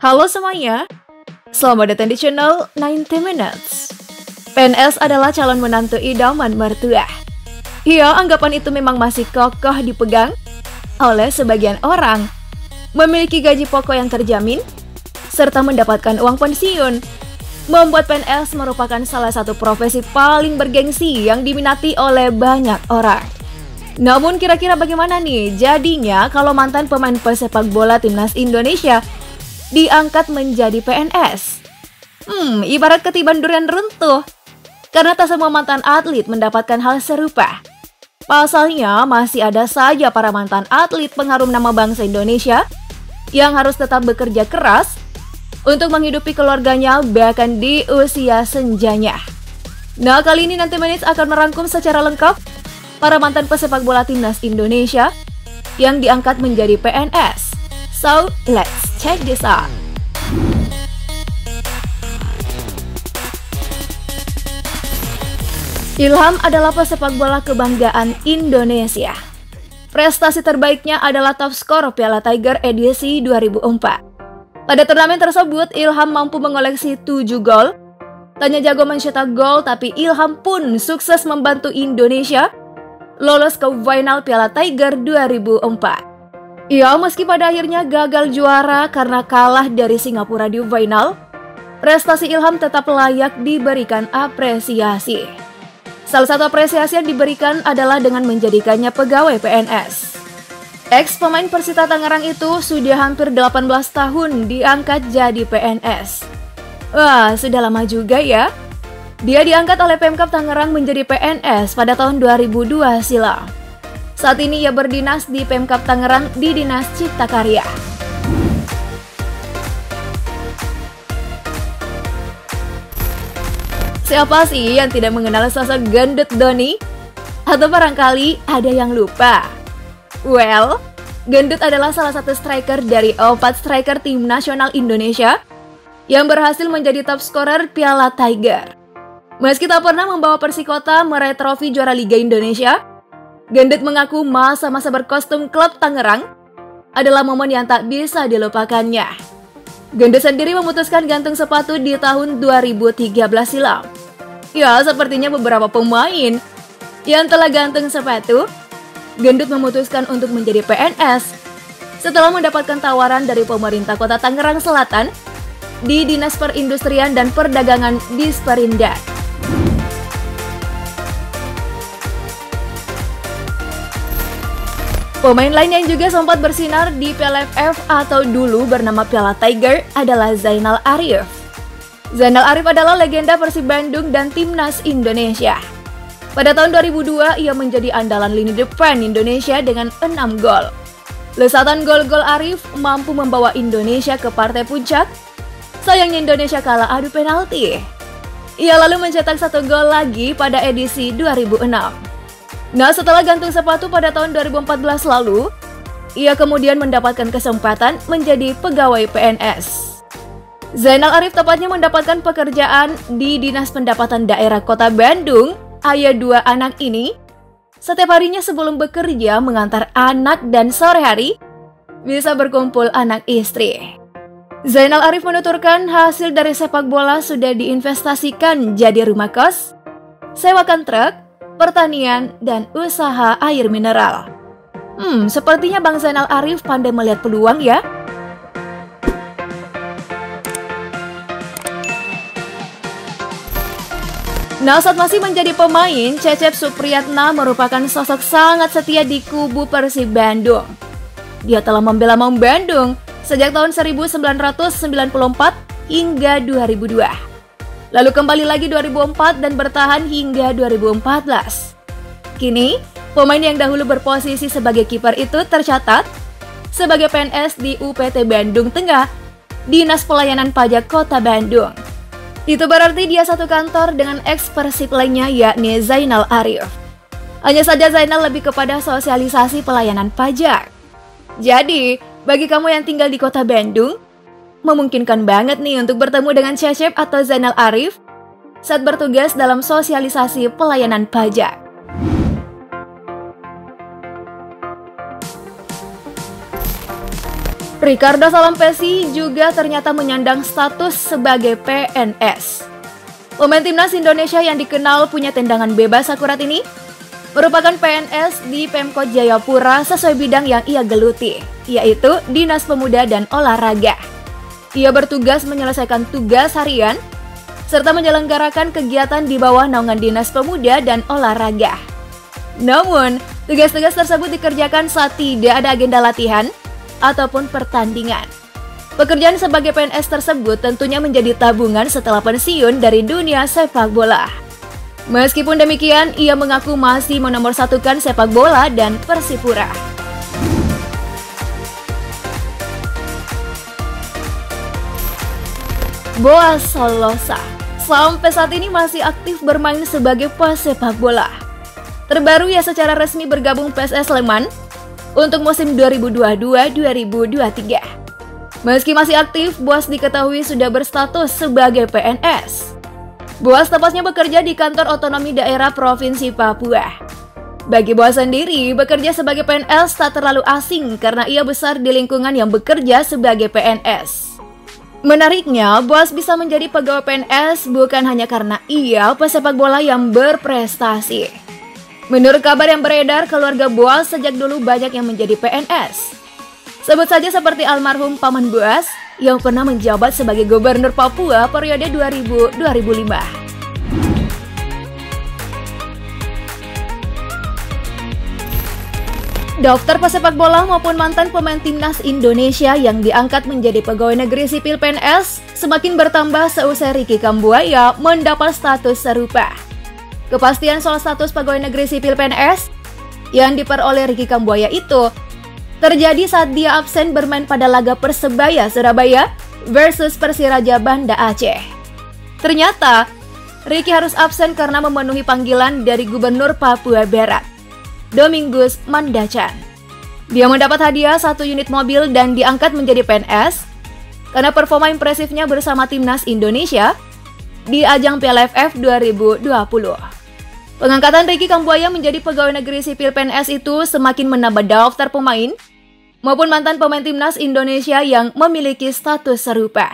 Halo semuanya, selamat datang di channel 90 Minutes. PNS adalah calon menantu idaman mertua. Ya, anggapan itu memang masih kokoh dipegang oleh sebagian orang. Memiliki gaji pokok yang terjamin, serta mendapatkan uang pensiun, membuat PNS merupakan salah satu profesi paling bergengsi yang diminati oleh banyak orang. Namun kira-kira bagaimana nih jadinya kalau mantan pemain pesepak bola timnas Indonesia diangkat menjadi PNS? Ibarat ketiban durian runtuh. Karena tak semua mantan atlet mendapatkan hal serupa. Pasalnya masih ada saja para mantan atlet pengharum nama bangsa Indonesia yang harus tetap bekerja keras untuk menghidupi keluarganya bahkan di usia senjanya. Nah, kali ini nanti Minutes akan merangkum secara lengkap para mantan pesepak bola timnas Indonesia yang diangkat menjadi PNS. So, let's check this out. Ilham adalah pesepak bola kebanggaan Indonesia. Prestasi terbaiknya adalah top skor Piala Tiger edisi 2004. Pada turnamen tersebut, Ilham mampu mengoleksi 7 gol. Tanya jago mencetak gol, tapi Ilham pun sukses membantu Indonesia lolos ke final Piala Tiger 2004. Ya, meski pada akhirnya gagal juara karena kalah dari Singapura di final, prestasi Ilham tetap layak diberikan apresiasi. Salah satu apresiasi yang diberikan adalah dengan menjadikannya pegawai PNS. Ex pemain Persita Tangerang itu sudah hampir 18 tahun diangkat jadi PNS. Wah, sudah lama juga ya. Dia diangkat oleh Pemkab Tangerang menjadi PNS pada tahun 2002 silam. Saat ini ia berdinas di Pemkab Tangerang di Dinas Cipta Karya. Siapa sih yang tidak mengenal sosok gendut Doni? Atau barangkali ada yang lupa? Well, gendut adalah salah satu striker dari 4 striker tim nasional Indonesia yang berhasil menjadi top scorer Piala Tiger. Meski tak pernah membawa Persikota meraih trofi juara Liga Indonesia, Gendut mengaku masa-masa berkostum klub Tangerang adalah momen yang tak bisa dilupakannya. Gendut sendiri memutuskan gantung sepatu di tahun 2013 silam. Ya, sepertinya beberapa pemain yang telah gantung sepatu, Gendut memutuskan untuk menjadi PNS setelah mendapatkan tawaran dari pemerintah kota Tangerang Selatan di Dinas Perindustrian dan Perdagangan Disperindak. Pemain lain yang juga sempat bersinar di Piala AFF atau dulu bernama Piala Tiger adalah Zainal Arif. Zainal Arif adalah legenda Persib Bandung dan Timnas Indonesia. Pada tahun 2002, ia menjadi andalan lini depan Indonesia dengan 6 gol. Lesatan gol-gol Arif mampu membawa Indonesia ke partai puncak. Sayangnya Indonesia kalah adu penalti. Ia lalu mencetak 1 gol lagi pada edisi 2006. Nah, setelah gantung sepatu pada tahun 2014 lalu, ia kemudian mendapatkan kesempatan menjadi pegawai PNS. Zainal Arif tepatnya mendapatkan pekerjaan di Dinas Pendapatan Daerah Kota Bandung. Ayah 2 anak ini, setiap harinya sebelum bekerja mengantar anak dan sore hari bisa berkumpul anak istri. Zainal Arif menuturkan hasil dari sepak bola sudah diinvestasikan jadi rumah kos, sewakan truk, pertanian, dan usaha air mineral. Sepertinya Bang Zainal Arif pandai melihat peluang ya. Nah, saat masih menjadi pemain, Cecep Supriyatna merupakan sosok sangat setia di kubu Persib Bandung. Dia telah membela Maung Bandung sejak tahun 1994 hingga 2002. Lalu kembali lagi 2004 dan bertahan hingga 2014. Kini, pemain yang dahulu berposisi sebagai kiper itu tercatat sebagai PNS di UPT Bandung Tengah, Dinas Pelayanan Pajak Kota Bandung. Itu berarti dia satu kantor dengan ex Persib lainnya yakni Zainal Arif. Hanya saja Zainal lebih kepada sosialisasi pelayanan pajak. Jadi, bagi kamu yang tinggal di Kota Bandung, memungkinkan banget nih untuk bertemu dengan Cecep atau Zainal Arif saat bertugas dalam sosialisasi pelayanan pajak. Ricardo Salampessy juga ternyata menyandang status sebagai PNS. Pemain timnas Indonesia yang dikenal punya tendangan bebas akurat ini merupakan PNS di Pemkot Jayapura sesuai bidang yang ia geluti, yaitu Dinas Pemuda dan Olahraga. Ia bertugas menyelesaikan tugas harian serta menyelenggarakan kegiatan di bawah naungan Dinas Pemuda dan Olahraga. Namun, tugas-tugas tersebut dikerjakan saat tidak ada agenda latihan ataupun pertandingan. Pekerjaan sebagai PNS tersebut tentunya menjadi tabungan setelah pensiun dari dunia sepak bola. Meskipun demikian, ia mengaku masih menomorsatukan sepak bola dan Persipura. Boaz Solosa sampai saat ini masih aktif bermain sebagai pesepak bola. Terbaru ia secara resmi bergabung PSS Sleman untuk musim 2022-2023. Meski masih aktif, Boaz diketahui sudah berstatus sebagai PNS. Boaz tepatnya bekerja di kantor otonomi daerah Provinsi Papua. Bagi Boaz sendiri, bekerja sebagai PNS tak terlalu asing karena ia besar di lingkungan yang bekerja sebagai PNS. Menariknya, Boaz bisa menjadi pegawai PNS bukan hanya karena ia pesepak bola yang berprestasi. Menurut kabar yang beredar, keluarga Boaz sejak dulu banyak yang menjadi PNS. Sebut saja seperti almarhum Paman Boaz yang pernah menjabat sebagai Gubernur Papua periode 2000-2005. Daftar pesepak bola maupun mantan pemain timnas Indonesia yang diangkat menjadi pegawai negeri sipil PNS semakin bertambah seusai Ricky Kambuaya mendapat status serupa. Kepastian soal status pegawai negeri sipil PNS yang diperoleh Ricky Kambuaya itu terjadi saat dia absen bermain pada laga Persebaya Surabaya versus Persiraja Banda Aceh. Ternyata, Ricky harus absen karena memenuhi panggilan dari Gubernur Papua Barat, Domingus Mandacan. Dia mendapat hadiah 1 unit mobil dan diangkat menjadi PNS karena performa impresifnya bersama timnas Indonesia di ajang Piala AFF 2020. Pengangkatan Ricky Kambuaya menjadi pegawai negeri sipil PNS itu semakin menambah daftar pemain maupun mantan pemain timnas Indonesia yang memiliki status serupa.